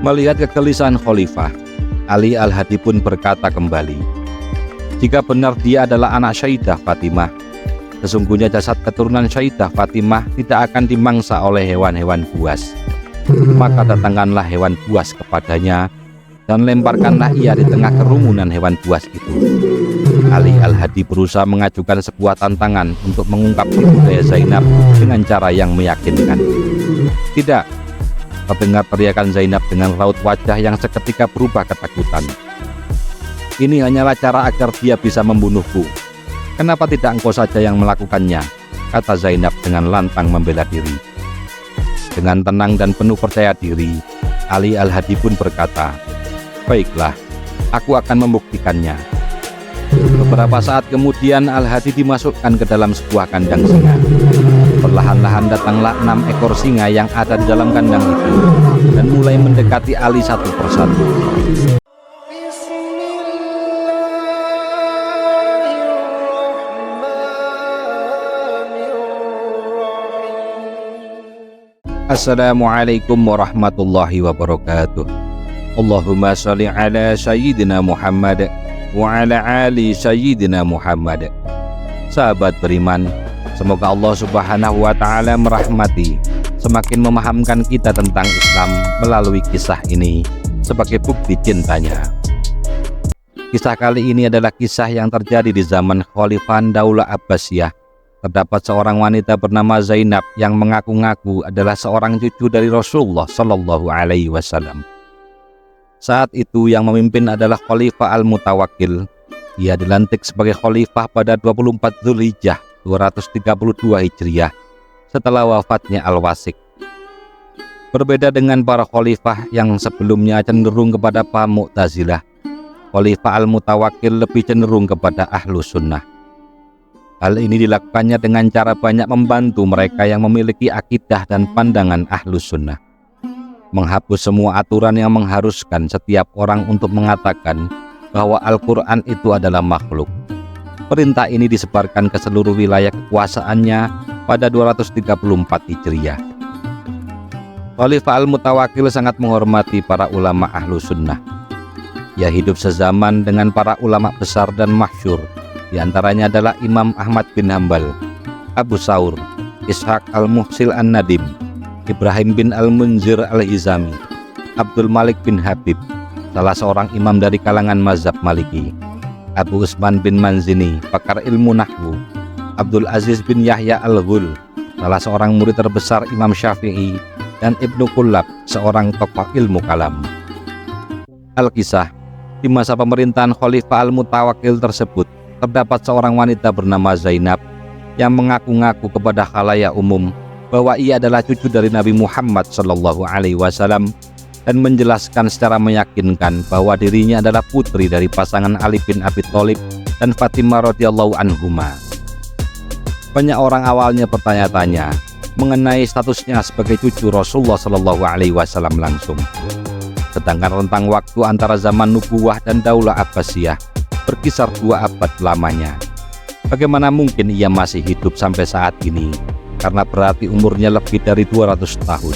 Melihat kegelisahan khalifah, Ali Al-Hadi pun berkata kembali, "Jika benar dia adalah anak Sayyidah Fatimah, sesungguhnya jasad keturunan Sayyidah Fatimah tidak akan dimangsa oleh hewan-hewan buas. Maka datangkanlah hewan buas kepadanya dan lemparkanlah ia di tengah kerumunan hewan buas itu." Ali Al-Hadi berusaha mengajukan sebuah tantangan untuk mengungkap budaya Zainab dengan cara yang meyakinkan. "Tidak," terdengar teriakan Zainab dengan raut wajah yang seketika berubah ketakutan. "Ini hanyalah cara agar dia bisa membunuhku. Kenapa tidak engkau saja yang melakukannya?" kata Zainab dengan lantang membela diri. Dengan tenang dan penuh percaya diri, Ali Al-Hadi pun berkata, "Baiklah, aku akan membuktikannya." Beberapa saat kemudian Al-Hadi dimasukkan ke dalam sebuah kandang singa. Perlahan-lahan datanglah 6 ekor singa yang ada di dalam kandang itu dan mulai mendekati Ali satu persatu. Assalamualaikum warahmatullahi wabarakatuh. Allahumma sholli ala sayyidina Muhammad wa ala ali sayyidina Muhammad. Sahabat beriman, semoga Allah Subhanahu wa ta'ala merahmati, semakin memahamkan kita tentang Islam melalui kisah ini sebagai bukti cintanya. Kisah kali ini adalah kisah yang terjadi di zaman Khalifah Daulah Abbasiyah. Terdapat seorang wanita bernama Zainab yang mengaku-ngaku adalah seorang cucu dari Rasulullah Shallallahu Alaihi Wasallam. Saat itu yang memimpin adalah Khalifah Al-Mutawakkil. Ia dilantik sebagai khalifah pada 24 Dzulhijjah 232 Hijriah setelah wafatnya Al-Wasik. Berbeda dengan para khalifah yang sebelumnya cenderung kepada paham Mu'tazilah, Khalifah Al-Mutawakkil lebih cenderung kepada Ahlus Sunnah. Hal ini dilakukannya dengan cara banyak membantu mereka yang memiliki akidah dan pandangan Ahlus Sunnah, menghapus semua aturan yang mengharuskan setiap orang untuk mengatakan bahwa Al-Quran itu adalah makhluk. Perintah ini disebarkan ke seluruh wilayah kekuasaannya pada 234 Hijriah. Khalifah Al-Mutawakkil sangat menghormati para ulama Ahlus Sunnah. Ia hidup sezaman dengan para ulama besar dan masyhur. Di antaranya adalah Imam Ahmad bin Hambal, Abu Saur, Ishaq Al-Muhsil An-Nadim, Ibrahim bin Al-Munzir Al-Hizami, Abdul Malik bin Habib, salah seorang imam dari kalangan mazhab Maliki, Abu Usman bin Manzini, pakar ilmu nahwu, Abdul Aziz bin Yahya Al-Ghul, salah seorang murid terbesar Imam Syafi'i, dan Ibnu Kullab, seorang tokoh ilmu kalam. Al-Kisah, di masa pemerintahan Khalifah Al-Mutawakkil tersebut, terdapat seorang wanita bernama Zainab yang mengaku-ngaku kepada khalayak umum bahwa ia adalah cucu dari Nabi Muhammad Shallallahu Alaihi Wasallam dan menjelaskan secara meyakinkan bahwa dirinya adalah putri dari pasangan Ali bin Abi Thalib dan Fatimah radhiyallahu anhuma. Banyak orang awalnya bertanya-tanya mengenai statusnya sebagai cucu Rasulullah Shallallahu Alaihi Wasallam langsung. Sedangkan rentang waktu antara zaman nubuwah dan Daulah Abbasiyah berkisar 2 abad lamanya. Bagaimana mungkin ia masih hidup sampai saat ini? Karena berarti umurnya lebih dari 200 tahun.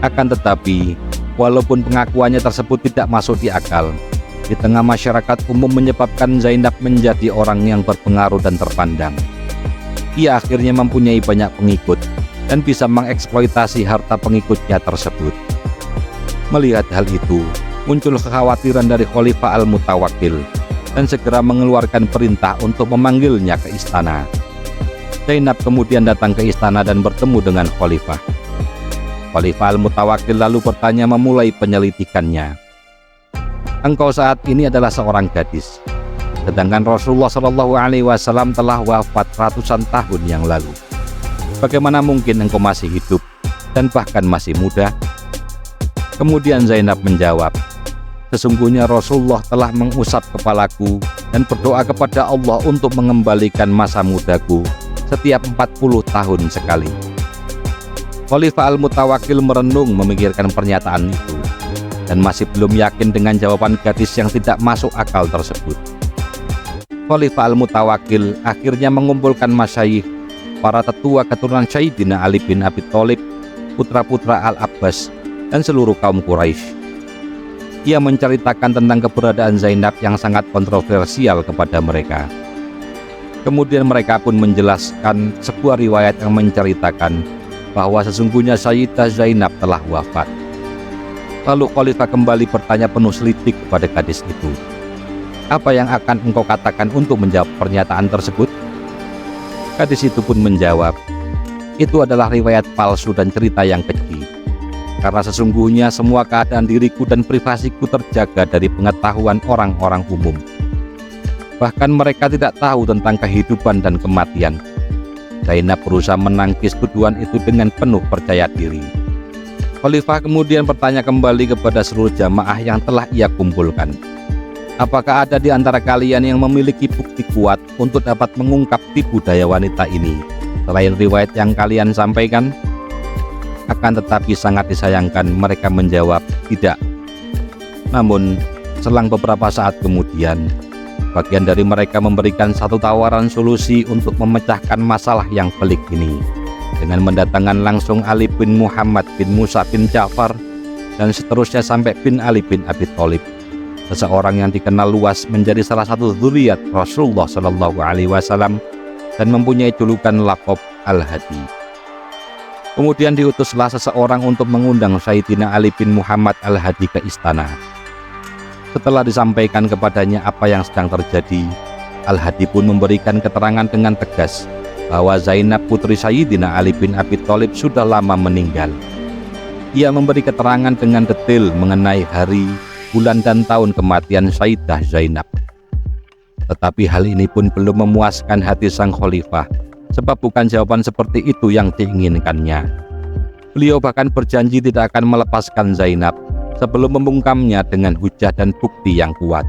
Akan tetapi, walaupun pengakuannya tersebut tidak masuk di akal, di tengah masyarakat umum menyebabkan Zainab menjadi orang yang berpengaruh dan terpandang. Ia akhirnya mempunyai banyak pengikut dan bisa mengeksploitasi harta pengikutnya tersebut. Melihat hal itu, muncul kekhawatiran dari Khalifah Al-Mutawakkil dan segera mengeluarkan perintah untuk memanggilnya ke istana. Zainab kemudian datang ke istana dan bertemu dengan Khalifah. Khalifah Al-Mutawakkil lalu bertanya memulai penyelidikannya. "Engkau saat ini adalah seorang gadis, sedangkan Rasulullah Shallallahu Alaihi Wasallam telah wafat ratusan tahun yang lalu. Bagaimana mungkin engkau masih hidup dan bahkan masih muda?" Kemudian Zainab menjawab, "Sesungguhnya Rasulullah telah mengusap kepalaku dan berdoa kepada Allah untuk mengembalikan masa mudaku setiap 40 tahun sekali." Khalifah Al-Mutawakkil merenung memikirkan pernyataan itu dan masih belum yakin dengan jawaban gadis yang tidak masuk akal tersebut. Khalifah Al-Mutawakkil akhirnya mengumpulkan masyayikh, para tetua keturunan Sayyidina Ali bin Abi Thalib, putra-putra Al-Abbas, dan seluruh kaum Quraisy. Ia menceritakan tentang keberadaan Zainab yang sangat kontroversial kepada mereka. Kemudian mereka pun menjelaskan sebuah riwayat yang menceritakan bahwa sesungguhnya Sayyidah Zainab telah wafat. Lalu Khalifah kembali bertanya penuh selidik kepada gadis itu, "Apa yang akan engkau katakan untuk menjawab pernyataan tersebut?" Gadis itu pun menjawab, "Itu adalah riwayat palsu dan cerita yang keji. Karena sesungguhnya semua keadaan diriku dan privasiku terjaga dari pengetahuan orang-orang umum. Bahkan mereka tidak tahu tentang kehidupan dan kematian." Zainab berusaha menangkis tuduhan itu dengan penuh percaya diri. Khalifah kemudian bertanya kembali kepada seluruh jamaah yang telah ia kumpulkan, "Apakah ada di antara kalian yang memiliki bukti kuat untuk dapat mengungkap tipu daya wanita ini selain riwayat yang kalian sampaikan?" Akan tetapi sangat disayangkan mereka menjawab tidak. Namun selang beberapa saat kemudian, bagian dari mereka memberikan satu tawaran solusi untuk memecahkan masalah yang pelik ini dengan mendatangkan langsung Ali bin Muhammad bin Musa bin Ja'far dan seterusnya sampai bin Ali bin Abi Thalib, seseorang yang dikenal luas menjadi salah satu zuriat Rasulullah Shallallahu Alaihi Wasallam dan mempunyai julukan laqab Al-Hadi. Kemudian diutuslah seseorang untuk mengundang Sayyidina Ali bin Muhammad Al-Hadi ke istana. Setelah disampaikan kepadanya apa yang sedang terjadi, Al-Hadi pun memberikan keterangan dengan tegas bahwa Zainab putri Sayyidina Ali bin Abi Thalib sudah lama meninggal. Ia memberi keterangan dengan detail mengenai hari, bulan dan tahun kematian Sayyidah Zainab. Tetapi hal ini pun belum memuaskan hati sang khalifah, sebab bukan jawaban seperti itu yang diinginkannya. Beliau bahkan berjanji tidak akan melepaskan Zainab sebelum membungkamnya dengan hujah dan bukti yang kuat.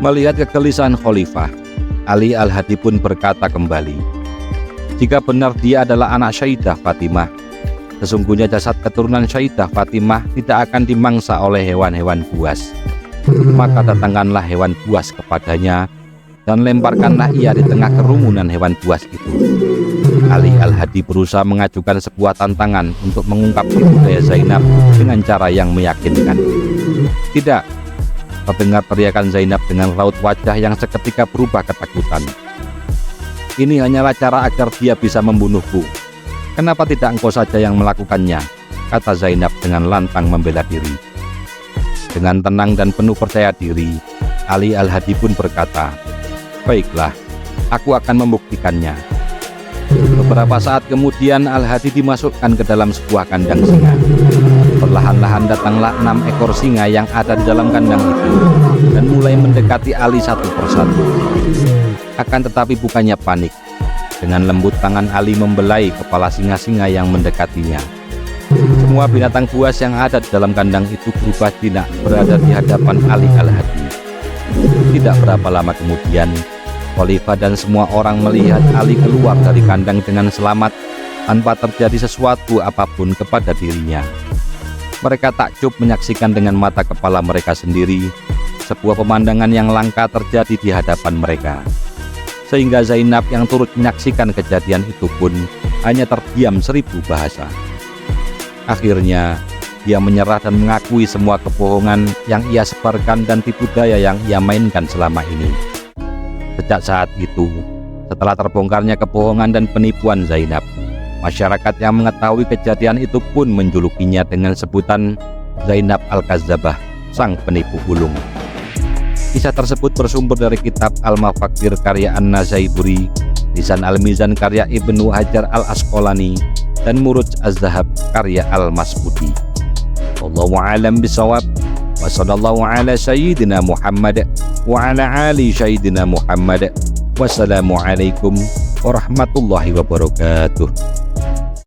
Melihat kegelisahan khalifah, Ali Al-Hadi pun berkata kembali, "Jika benar dia adalah anak Sayyidah Fatimah, sesungguhnya jasad keturunan Sayyidah Fatimah tidak akan dimangsa oleh hewan-hewan buas. Maka datangkanlah hewan buas kepadanya dan lemparkanlah ia di tengah kerumunan hewan buas itu." Ali Al-Hadi berusaha mengajukan sebuah tantangan untuk mengungkap tipu daya Zainab dengan cara yang meyakinkan. "Tidak," terdengar teriakan Zainab dengan raut wajah yang seketika berubah ketakutan. "Ini hanyalah cara agar dia bisa membunuhku. Kenapa tidak engkau saja yang melakukannya?" kata Zainab dengan lantang membela diri. Dengan tenang dan penuh percaya diri, Ali Al-Hadi pun berkata, "Baiklah, aku akan membuktikannya." Beberapa saat kemudian Al-Hadi dimasukkan ke dalam sebuah kandang singa. Perlahan-lahan datanglah 6 ekor singa yang ada di dalam kandang itu dan mulai mendekati Ali satu persatu. Akan tetapi bukannya panik. Dengan lembut tangan Ali membelai kepala singa-singa yang mendekatinya. Semua binatang buas yang ada di dalam kandang itu berubah jinak berada di hadapan Ali Al-Hadi. Tidak berapa lama kemudian, Khalifah dan semua orang melihat Ali keluar dari kandang dengan selamat tanpa terjadi sesuatu apapun kepada dirinya. Mereka takjub menyaksikan dengan mata kepala mereka sendiri sebuah pemandangan yang langka terjadi di hadapan mereka. Sehingga Zainab yang turut menyaksikan kejadian itu pun hanya terdiam 1000 bahasa. Akhirnya ia menyerah dan mengakui semua kebohongan yang ia sebarkan dan tipu daya yang ia mainkan selama ini. Sejak saat itu, setelah terbongkarnya kebohongan dan penipuan Zainab, masyarakat yang mengetahui kejadian itu pun menjulukinya dengan sebutan Zainab Al-Kazzabah, sang penipu ulung. Kisah tersebut bersumber dari kitab Al-Mafakir karya An-Nazaiburi, Lisan Al-Mizan karya Ibnu Hajar Al-Asqalani, dan Muruj Az-Zahab karya Al-Masbudi. Wallahu a'lam bishawab. Wa sallallahu ala sayyidina Muhammad wa ala ali sayyidina Muhammad. Wassalamualaikum warahmatullahi wabarakatuh.